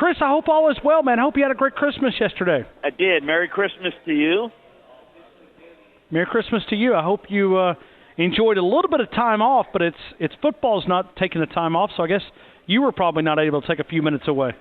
Chris, I hope all is well, man. I hope you had a great Christmas yesterday. I did. Merry Christmas to you. Merry Christmas to you. I hope you enjoyed a little bit of time off, but it's football's not taking the time off, so I guess you were probably not able to take a few minutes away.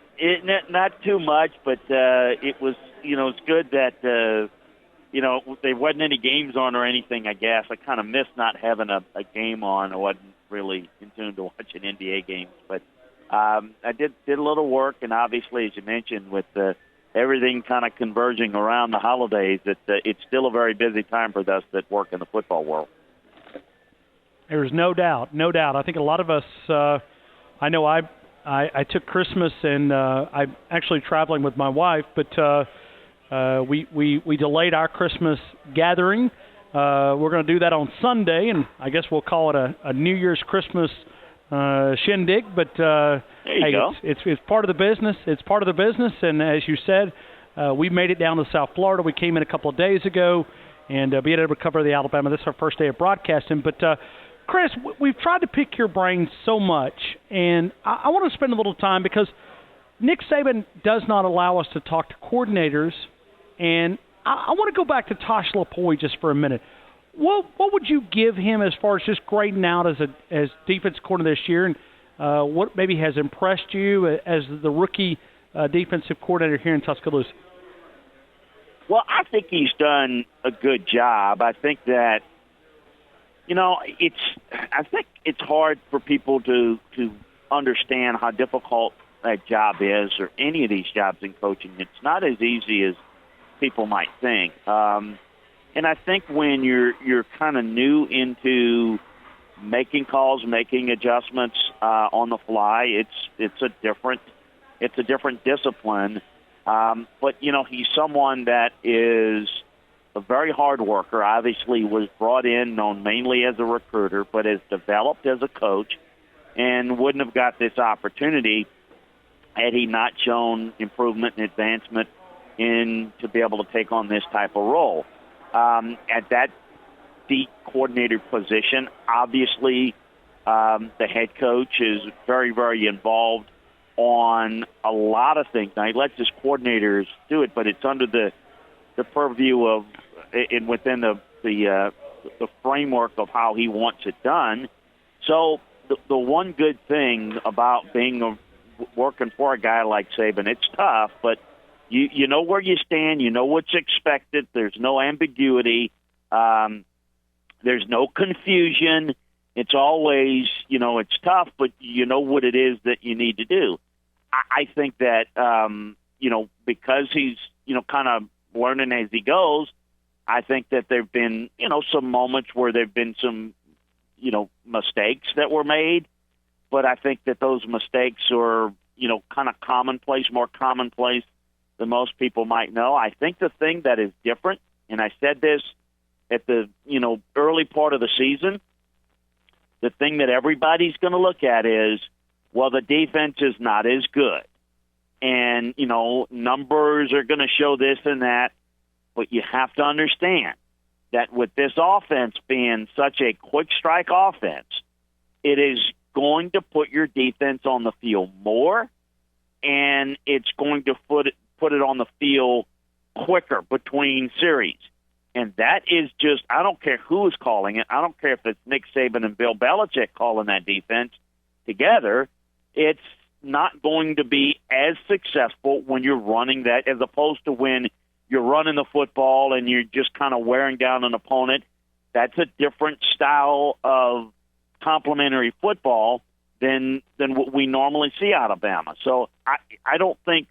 Not too much, but it was, it's good that, there wasn't any games on or anything, I guess. I kind of missed not having a game on. I wasn't really in tune to watching NBA games, but I did a little work, and obviously, as you mentioned, with everything kind of converging around the holidays, it's still a very busy time for us that work in the football world. There's no doubt. I think a lot of us, I know I took Christmas, and I'm actually traveling with my wife, but we delayed our Christmas gathering. We're going to do that on Sunday, and I guess we'll call it a New Year's Christmas shindig, but there you go. It's part of the business. It's part of the business, and as you said, we made it down to South Florida. We came in a couple of days ago, and being able to cover the Alabama. This is our first day of broadcasting. But Chris, we've tried to pick your brain so much, and I want to spend a little time because Nick Saban does not allow us to talk to coordinators, and I want to go back to Tosh Lupoi just for a minute. What would you give him as far as just grading out as defense coordinator this year, and what maybe has impressed you as the rookie defensive coordinator here in Tuscaloosa? Well, I think he's done a good job. I think that, I think it's hard for people to understand how difficult that job is, or any of these jobs in coaching. It's not as easy as people might think. And I think when you're kind of new into making calls, making adjustments on the fly, it's a different discipline. But he's someone that is a very hard worker. Obviously, was brought in known mainly as a recruiter, but has developed as a coach, and wouldn't have got this opportunity had he not shown improvement and advancement to be able to take on this type of role. At that D coordinator position, obviously the head coach is very, very involved on a lot of things. Now, he lets his coordinators do it, but it's under the purview of and within the framework of how he wants it done. So the one good thing about working for a guy like Saban, it's tough, but you know where you stand. You know what's expected. There's no ambiguity. There's no confusion. It's always, it's tough, but you know what it is that you need to do. I think that, because he's, kind of learning as he goes, I think that there have been, some moments where there have been some, mistakes that were made. But I think that those mistakes are, kind of commonplace, more commonplace than most people might know. I think the thing that is different, and I said this at the, early part of the season, the thing that everybody's going to look at is, well, the defense is not as good. And, numbers are going to show this and that. But you have to understand that with this offense being such a quick strike offense, it is going to put your defense on the field more, and it's going to put it on the field quicker between series. And that is just, I don't care who is calling it. I don't care if it's Nick Saban and Bill Belichick calling that defense together. It's not going to be as successful when you're running that as opposed to when you're running the football and you're just kind of wearing down an opponent. That's a different style of complementary football than what we normally see out of Bama. So I don't think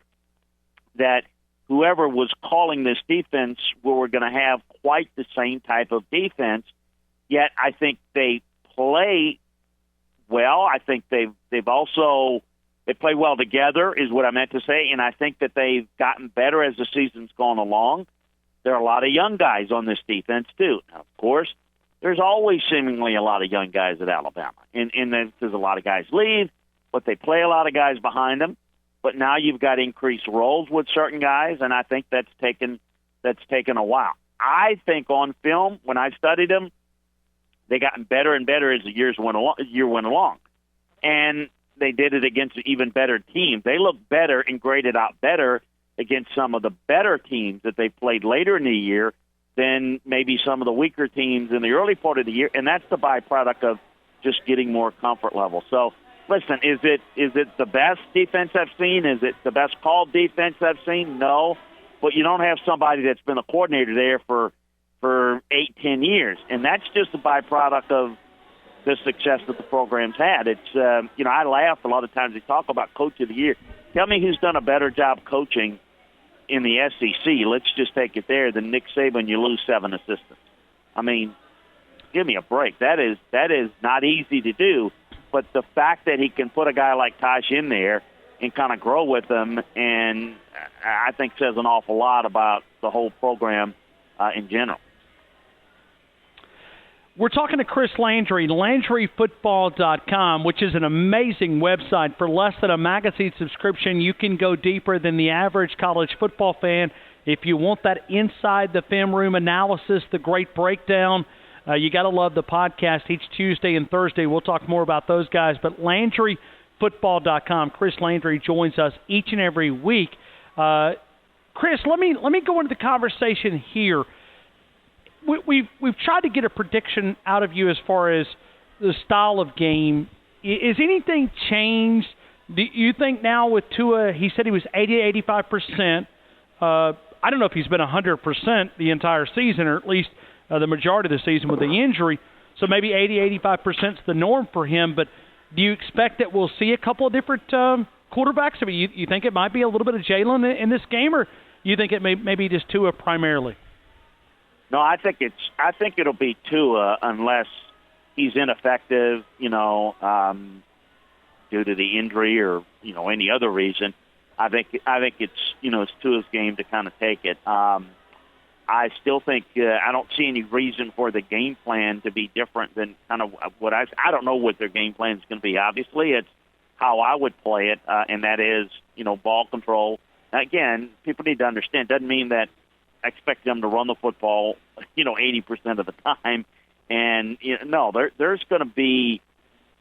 that whoever was calling this defense were going to have quite the same type of defense, yet I think they play well. I think they play well together is what I meant to say, and I think that they've gotten better as the season's gone along. There are a lot of young guys on this defense, too. Now, of course, there's always seemingly a lot of young guys at Alabama, and there's a lot of guys leave, but they play a lot of guys behind them. But now you've got increased roles with certain guys, and I think that's taken a while. I think on film, when I studied them, they gotten better and better as the year went along. And they did it against even better teams. They look better and graded out better against some of the better teams that they played later in the year than maybe some of the weaker teams in the early part of the year, and that's the byproduct of just getting more comfort level. So, listen, is it the best defense I've seen? Is it the best called defense I've seen? No, but you don't have somebody that's been a coordinator there for 8-10 years, and that's just a byproduct of the success that the program's had. It's I laugh a lot of times they talk about Coach of the Year. Tell me who's done a better job coaching in the SEC. Let's just take it there. Than Nick Saban, you lose 7 assistants. I mean, give me a break. That is not easy to do. But the fact that he can put a guy like Tosh in there and kind of grow with him, and I think says an awful lot about the whole program in general. We're talking to Chris Landry, LandryFootball.com, which is an amazing website. For less than a magazine subscription, you can go deeper than the average college football fan. If you want that inside the film room analysis, the great breakdown, you got to love the podcast each Tuesday and Thursday. We'll talk more about those guys. But LandryFootball.com, Chris Landry joins us each and every week. Chris, let me go into the conversation here. We've tried to get a prediction out of you as far as the style of game. Is anything changed? Do you think now with Tua, he said he was 80-85%. I don't know if he's been 100% the entire season, or at least the majority of the season with the injury. So maybe 80-85% is the norm for him. But do you expect that we'll see a couple of different quarterbacks? I mean, you think it might be a little bit of Jalen in this game, or you think it may be just Tua primarily? No, I think it'll be Tua unless he's ineffective, due to the injury or any other reason. I think it's Tua's game to kind of take it. I still think I don't see any reason for the game plan to be different than kind of what I don't know what their game plan is going to be. Obviously, it's how I would play it, and that is ball control. Again, people need to understand. Doesn't mean that I expect them to run the football, 80% of the time. And no, there's going to be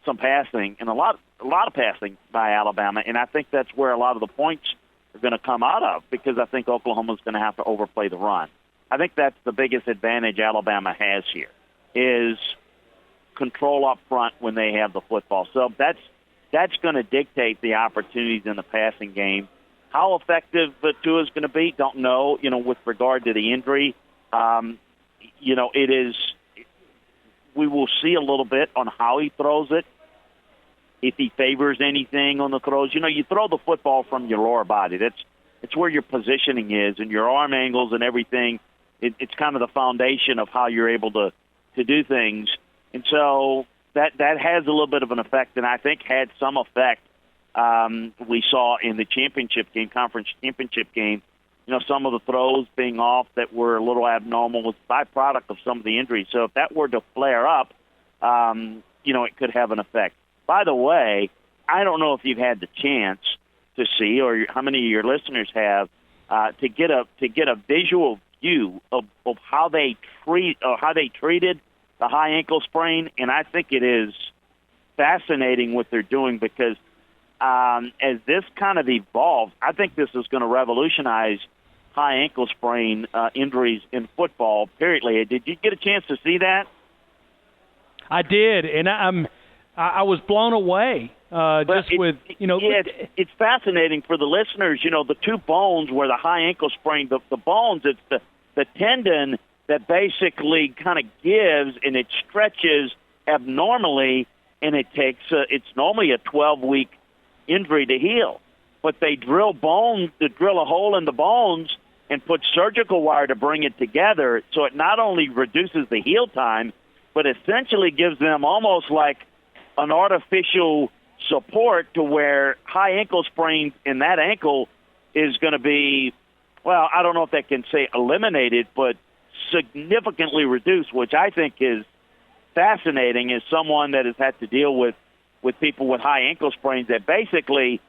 some passing and a lot of passing by Alabama, and I think that's where a lot of the points are going to come out of, because I think Oklahoma's going to have to overplay the run. I think that's the biggest advantage Alabama has here is control up front when they have the football. So that's going to dictate the opportunities in the passing game. How effective Tua is going to be, don't know. With regard to the injury, it is. We will see a little bit on how he throws it. If he favors anything on the throws, you throw the football from your lower body. It's where your positioning is and your arm angles and everything. It's kind of the foundation of how you're able to do things. And so that has a little bit of an effect, and I think had some effect. We saw in the conference championship game, some of the throws being off that were a little abnormal was a byproduct of some of the injuries. So if that were to flare up, it could have an effect. By the way, I don't know if you've had the chance to see, or how many of your listeners have, to get a visual view of how they treated the high ankle sprain, and I think it is fascinating what they're doing, because as this kind of evolves, I think this is going to revolutionize high ankle sprain injuries in football, period. Did you get a chance to see that? I did, and I was blown away. It's fascinating for the listeners. The two bones where the high ankle sprain, the bones, it's the tendon that basically kind of gives and it stretches abnormally, and it takes it's normally a 12-week injury to heal. But they drill a hole in the bones and put surgical wire to bring it together, so it not only reduces the heal time, but essentially gives them almost like an artificial support to where high ankle sprains in that ankle is going to be, well, I don't know if they can say eliminated, but significantly reduced, which I think is fascinating as someone that has had to deal with people with high ankle sprains that basically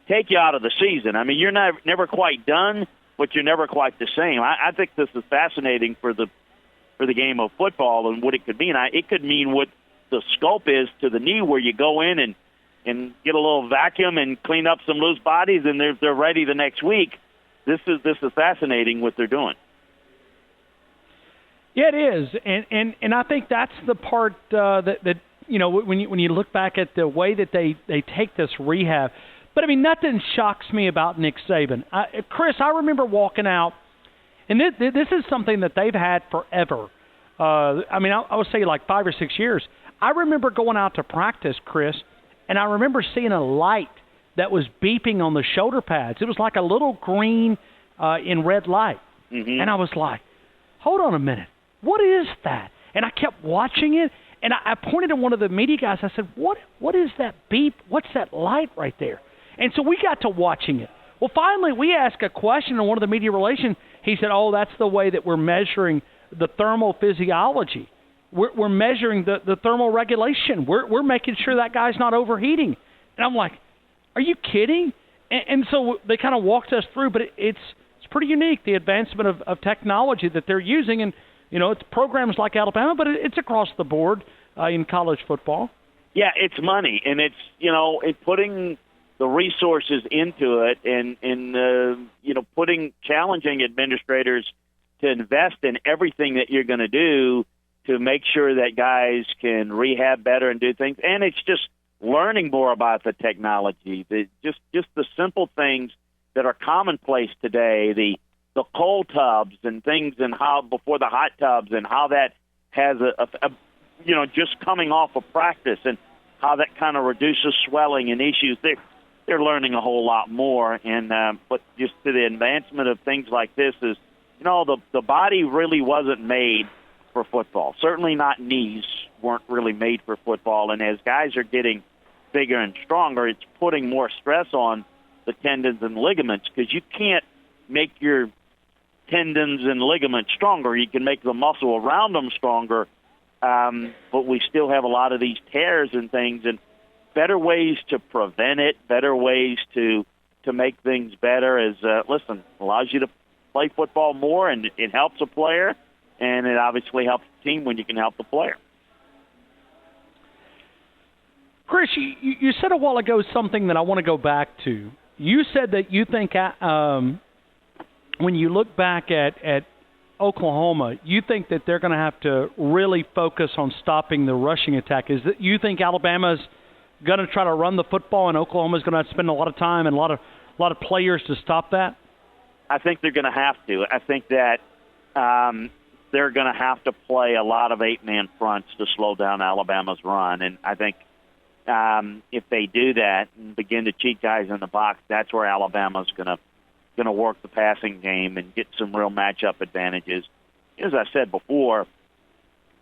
take you out of the season. I mean, you're never quite done, but you're never quite the same. I think this is fascinating for the game of football and what it could mean. It could mean what the scope is to the knee, where you go in and and get a little vacuum and clean up some loose bodies, and they're ready the next week. This is fascinating what they're doing. Yeah, it is, and I think that's the part that when you look back at the way that they take this rehab. But I mean, nothing shocks me about Nick Saban. Chris, I remember walking out, and this is something that they've had forever. I would say like 5 or 6 years. I remember going out to practice, Chris, and I remember seeing a light that was beeping on the shoulder pads. It was like a little green and red light. Mm-hmm. And I was like, hold on a minute. What is that? And I kept watching it, and I pointed to one of the media guys. I said, what is that beep? What's that light right there? And so we got to watching it. Well, finally, we asked a question on one of the media relations. He said, that's the way that we're measuring the thermal physiology. We're measuring the thermal regulation. We're making sure that guy's not overheating. And I'm like, are you kidding? And so they kind of walked us through, but it's pretty unique, the advancement of technology that they're using. And, it's programs like Alabama, but it's across the board in college football. Yeah, it's money, and it's, putting the resources into it and challenging administrators to invest in everything that you're going to do to make sure that guys can rehab better and do things. And it's just learning more about the technology, just the simple things that are commonplace today, the cold tubs and things, and how before the hot tubs, and how that has just coming off of practice, and how that kind of reduces swelling and issues. They're learning a whole lot more, and but just to the advancement of things like this is, the body really wasn't made for football. Certainly not knees weren't really made for football, and as guys are getting bigger and stronger, it's putting more stress on the tendons and ligaments, because you can't make your tendons and ligaments stronger. You can make the muscle around them stronger, but we still have a lot of these tears and things, and better ways to prevent it, better ways to make things better is, allows you to play football more, and it helps a player, and it obviously helps the team when you can help the player. Chris, you said a while ago something that I want to go back to. You said that you think when you look back at Oklahoma, you think that they're going to have to really focus on stopping the rushing attack. Is that you think Alabama's going to try to run the football, and Oklahoma's going to have to spend a lot of time and a lot of players to stop that? I think they're going to have to. I think that they're going to have to play a lot of 8-man fronts to slow down Alabama's run, and I think if they do that and begin to cheat guys in the box, that's where Alabama's going to work the passing game and get some real matchup advantages. As I said before,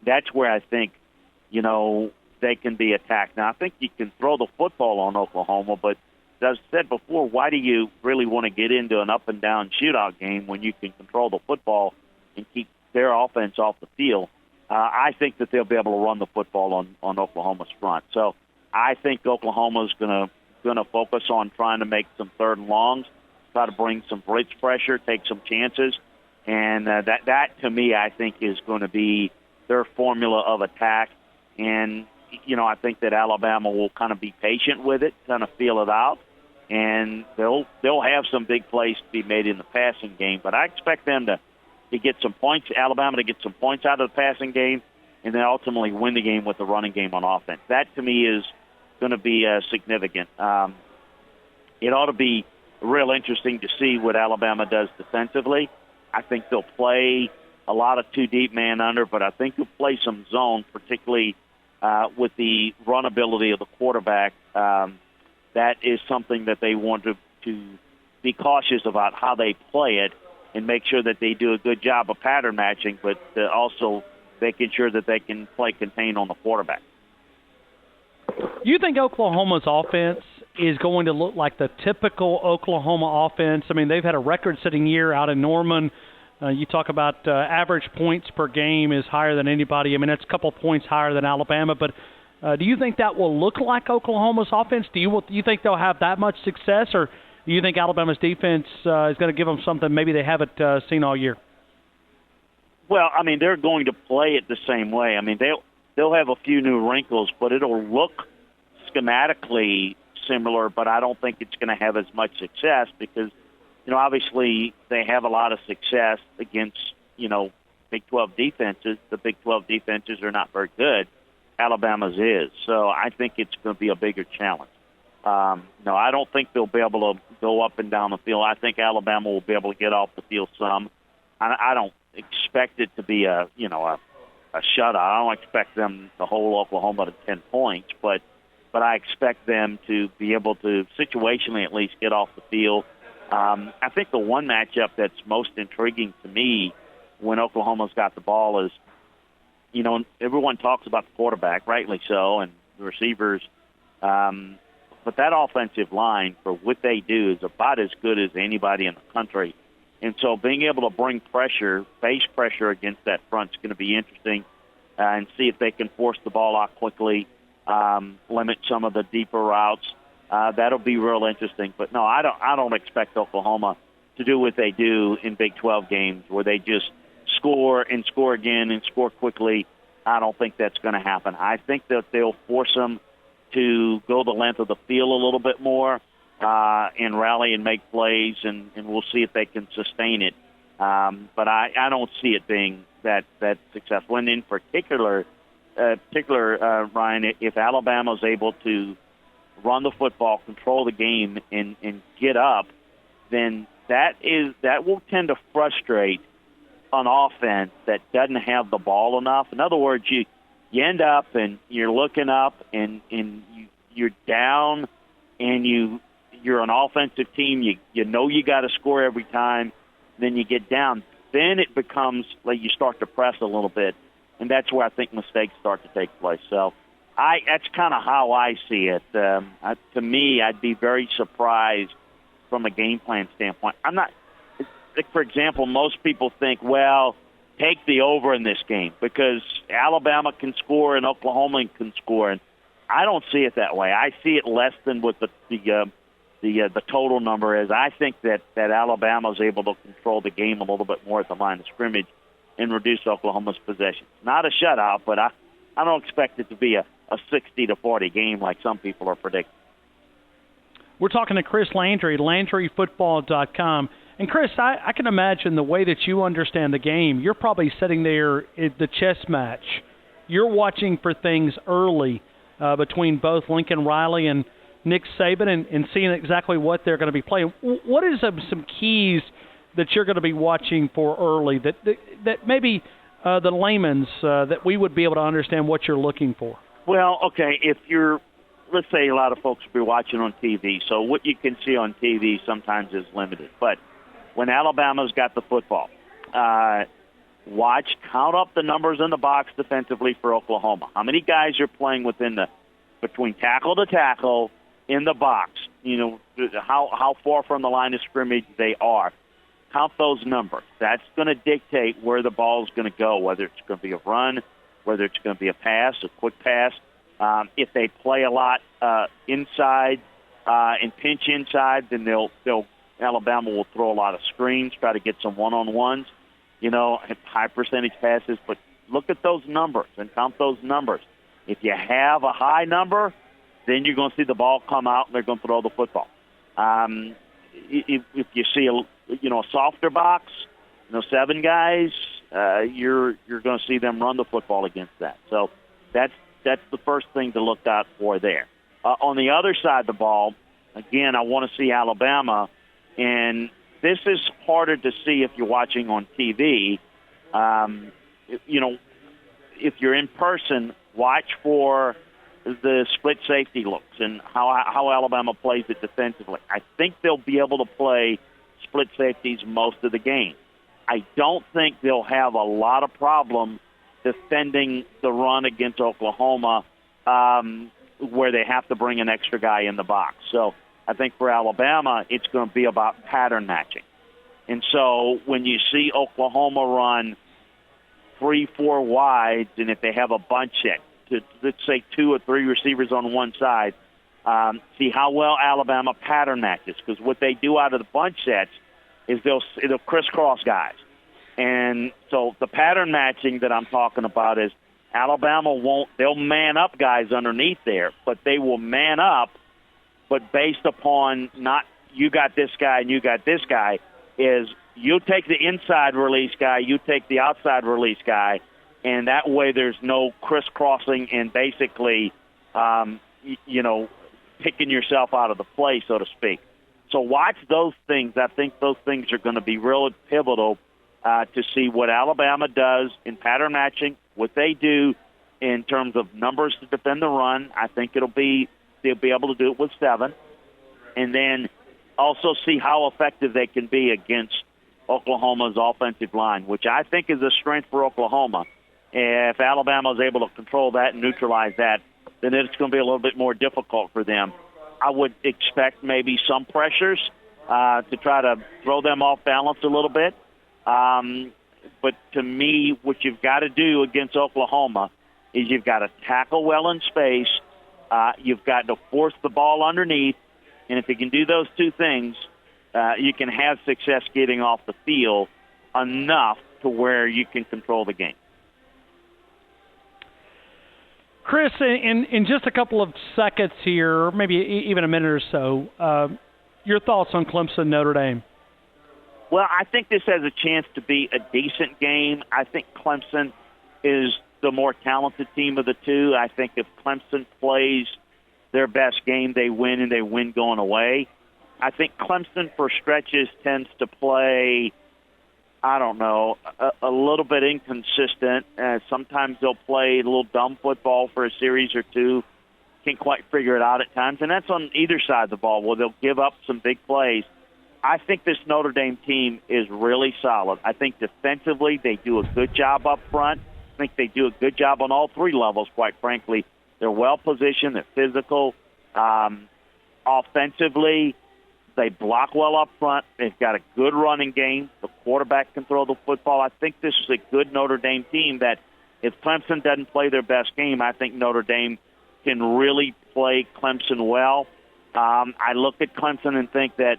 that's where I think, they can be attacked. Now, I think you can throw the football on Oklahoma, but as I said before, why do you really want to get into an up-and-down shootout game when you can control the football and keep their offense off the field? I think that they'll be able to run the football on Oklahoma's front. So I think Oklahoma's going to focus on trying to make some third and longs, try to bring some blitz pressure, take some chances, and that to me I think is going to be their formula of attack. And I think that Alabama will kind of be patient with it, kind of feel it out, and they'll have some big plays to be made in the passing game. But I expect them to get some points, Alabama to get some points out of the passing game, and then ultimately win the game with the running game on offense. That to me is going to be significant. It ought to be real interesting to see what Alabama does defensively. I think they'll play a lot of two deep man under, but I think they'll play some zone, particularly with the run ability of the quarterback. That is something that they want to be cautious about how they play it and make sure that they do a good job of pattern matching, but also making sure that they can play contain on the quarterback. You think Oklahoma's offense is going to look like the typical Oklahoma offense? I mean, they've had a record-setting year out in Norman. You talk about average points per game is higher than anybody. I mean, that's a couple points higher than Alabama. But do you think that will look like Oklahoma's offense? Do you think they'll have that much success, or do you think Alabama's defense is going to give them something maybe they haven't seen all year? Well, I mean, they're going to play it the same way. I mean, they'll have a few new wrinkles, but it'll look schematically similar, but I don't think it's going to have as much success because, obviously they have a lot of success against, Big 12 defenses. The Big 12 defenses are not very good. Alabama's is. So I think it's going to be a bigger challenge. No, I don't think they'll be able to go up and down the field. I think Alabama will be able to get off the field some. I don't expect it to be a shutout. I don't expect them to hold Oklahoma to 10 points, but I expect them to be able to situationally at least get off the field. I think the one matchup that's most intriguing to me when Oklahoma's got the ball is, everyone talks about the quarterback, rightly so, and the receivers. But that offensive line, for what they do, is about as good as anybody in the country. And so being able to bring pressure, base pressure against that front is going to be interesting and see if they can force the ball out quickly, limit some of the deeper routes. That'll be real interesting. But, no, I don't expect Oklahoma to do what they do in Big 12 games where they just score and score again and score quickly. I don't think that's going to happen. I think that they'll force them to go the length of the field a little bit more and rally and make plays, and we'll see if they can sustain it. But I don't see it being that successful. And in particular, Ryan, if Alabama's able to run the football, control the game, and get up, then that will tend to frustrate an offense that doesn't have the ball enough. In other words, you end up and you're looking up and you're down and you're an offensive team. You know you got to score every time. Then you get down. Then it becomes like you start to press a little bit, and that's where I think mistakes start to take place. So that's kind of how I see it. To me, I'd be very surprised from a game plan standpoint. I'm not. For example, most people think, well, take the over in this game because Alabama can score and Oklahoma can score, and I don't see it that way. I see it less than what the total number is. I think that Alabama is able to control the game a little bit more at the line of scrimmage and reduce Oklahoma's possession. Not a shutout, but I don't expect it to be a 60-40 game like some people are predicting. We're talking to Chris Landry, LandryFootball.com. And, Chris, I can imagine the way that you understand the game, you're probably sitting there at the chess match. You're watching for things early between both Lincoln Riley and Nick Saban and seeing exactly what they're going to be playing. What is some keys that you're going to be watching for early that maybe the layman's that we would be able to understand what you're looking for? Well, okay, let's say a lot of folks will be watching on TV, so what you can see on TV sometimes is limited. But when Alabama's got the football, count up the numbers in the box defensively for Oklahoma. How many guys are playing between tackle to tackle in the box? How far from the line of scrimmage they are. Count those numbers. That's going to dictate where the ball is going to go, whether it's going to be a run, whether it's going to be a pass, a quick pass. If they play a lot inside and pinch inside, then Alabama will throw a lot of screens, try to get some one-on-ones, high percentage passes. But look at those numbers and count those numbers. If you have a high number, then you're going to see the ball come out and they're going to throw the football. If you see a softer box, 7 guys, you're going to see them run the football against that. So that's the first thing to look out for there. On the other side of the ball, again, I want to see Alabama. And this is harder to see if you're watching on TV. If you're in person, watch for the split safety looks and how Alabama plays it defensively. I think they'll be able to play split safeties most of the game. I don't think they'll have a lot of problem defending the run against Oklahoma where they have to bring an extra guy in the box. So I think for Alabama, it's going to be about pattern matching. And so when you see Oklahoma run 3-4 wides, and if they have a bunch set, let's say 2 or 3 receivers on one side, see how well Alabama pattern matches. Because what they do out of the bunch sets is they'll crisscross guys. And so the pattern matching that I'm talking about is Alabama won't. They'll man up guys underneath there, but they will man up, but based upon not you got this guy and you got this guy, is you take the inside release guy, you take the outside release guy, and that way there's no crisscrossing and basically, picking yourself out of the play, so to speak. So watch those things. I think those things are going to be real pivotal to see what Alabama does in pattern matching, what they do in terms of numbers to defend the run. I think they'll be able to do it with 7. And then also see how effective they can be against Oklahoma's offensive line, which I think is a strength for Oklahoma. If Alabama is able to control that and neutralize that, then it's going to be a little bit more difficult for them. I would expect maybe some pressures to try to throw them off balance a little bit. But to me, what you've got to do against Oklahoma is you've got to tackle well in space. You've got to force the ball underneath. And if you can do those two things, you can have success getting off the field enough to where you can control the game. Chris, in just a couple of seconds here, maybe even a minute or so, your thoughts on Clemson Notre Dame? Well, I think this has a chance to be a decent game. I think Clemson is the more talented team of the two. I think if Clemson plays their best game, they win, and they win going away. I think Clemson for stretches tends to play, I don't know, a little bit inconsistent. Sometimes they'll play a little dumb football for a series or two. Can't quite figure it out at times, and that's on either side of the ball where they'll give up some big plays. I think this Notre Dame team is really solid. I think defensively they do a good job up front. I think they do a good job on all three levels, quite frankly. They're well-positioned. They're physical. Offensively, they block well up front. They've got a good running game. The quarterback can throw the football. I think this is a good Notre Dame team that if Clemson doesn't play their best game, I think Notre Dame can really play Clemson well. I look at Clemson and think that,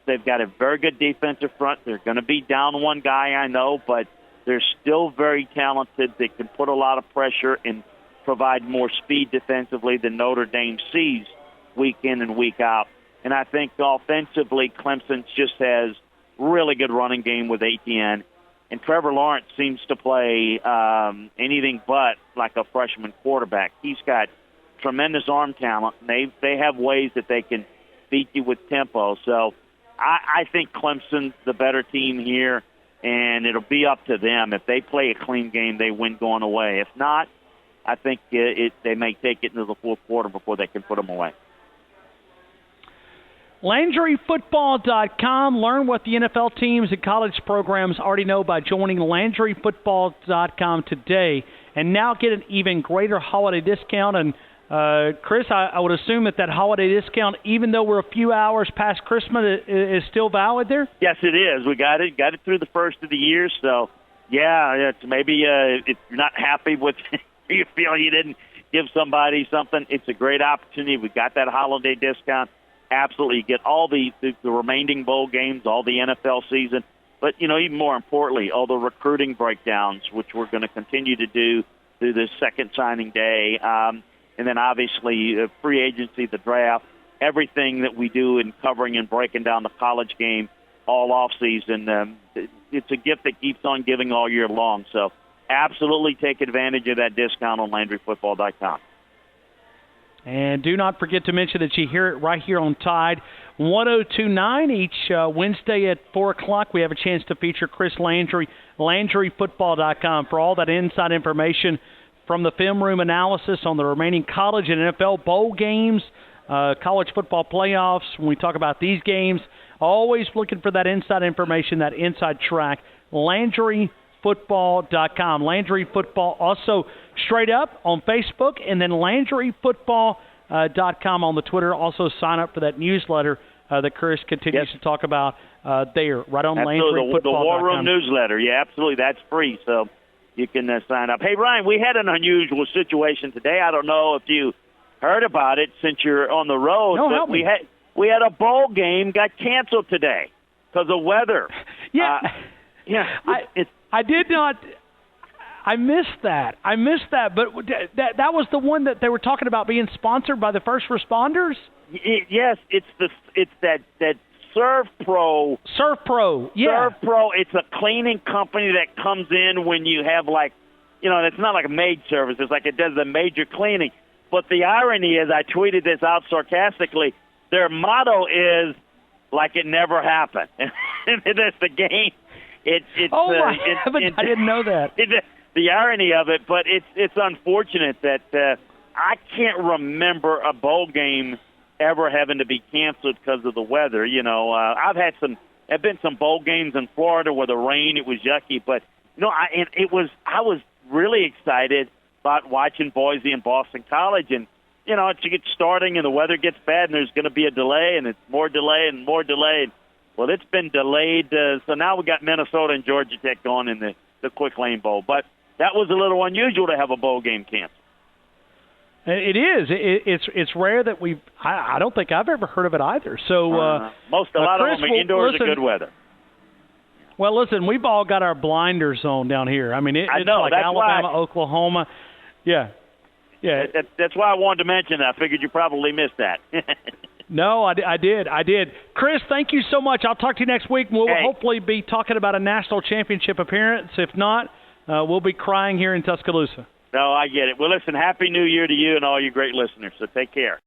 they've got a very good defensive front. They're going to be down one guy, I know, but they're still very talented. They can put a lot of pressure and provide more speed defensively than Notre Dame sees week in and week out. And I think offensively, Clemson just has really good running game with Etienne. And Trevor Lawrence seems to play anything but like a freshman quarterback. He's got tremendous arm talent. And they have ways that they can beat you with tempo. So I think Clemson's the better team here, and it'll be up to them. If they play a clean game, they win going away. If not, I think they may take it into the fourth quarter before they can put them away. LandryFootball.com. Learn what the NFL teams and college programs already know by joining LandryFootball.com today. And now get an even greater holiday discount. And, Chris, I would assume that holiday discount, even though we're a few hours past Christmas, is still valid there? Yes, it is. We got it through the first of the year. So, yeah, it's maybe if you're not happy with you feel you didn't give somebody something, it's a great opportunity. We got that holiday discount. Absolutely. You get all the remaining bowl games, all the NFL season, but, even more importantly, all the recruiting breakdowns, which we're going to continue to do through this second signing day. And then obviously free agency, the draft, everything that we do in covering and breaking down the college game all off season. It's a gift that keeps on giving all year long. So absolutely take advantage of that discount on LandryFootball.com. And do not forget to mention that you hear it right here on Tide 102.9 each Wednesday at 4 o'clock. We have a chance to feature Chris Landry, LandryFootball.com, for all that inside information from the film room analysis on the remaining college and NFL bowl games, college football playoffs. When we talk about these games, always looking for that inside information, that inside track. LandryFootball.com. Landry Football also straight up on Facebook, and then LandryFootball.com on the Twitter. Also sign up for that newsletter that Chris continues to talk about there, right on LandryFootball.com. The War Room newsletter. Yeah, absolutely. That's free, so you can sign up. Hey, Ryan, we had an unusual situation today. I don't know if you heard about it since you're on the road. No, but help me. We had a bowl game got canceled today because of weather. Yeah. Yeah. I did not. I missed that. But that was the one that they were talking about being sponsored by the first responders? Yes, it's that Serve Pro. Serve Pro, yeah. Serve Pro, it's a cleaning company that comes in when you have it's not like a maid service. It's like it does the major cleaning. But the irony is, I tweeted this out sarcastically, their motto is, like it never happened. And that's the game. I didn't know that. The irony of it, but it's unfortunate that I can't remember a bowl game ever having to be canceled because of the weather. I've been some bowl games in Florida where the rain, it was yucky, but I was really excited about watching Boise and Boston College, and it's starting and the weather gets bad and there's going to be a delay and it's more delay and more delay. Well, it's been delayed, so now we got Minnesota and Georgia Tech going in the Quick Lane Bowl. But that was a little unusual to have a bowl game canceled. It is. It's rare that I don't think I've ever heard of it either. So a lot of them are indoors in good weather. Well, listen, we've all got our blinders on down here. I mean, it's like Alabama, Oklahoma. Yeah. That's why I wanted to mention that. I figured you probably missed that. No, I did. Chris, thank you so much. I'll talk to you next week. We'll hopefully be talking about a national championship appearance. If not, we'll be crying here in Tuscaloosa. No, I get it. Well, listen, Happy New Year to you and all you great listeners. So take care.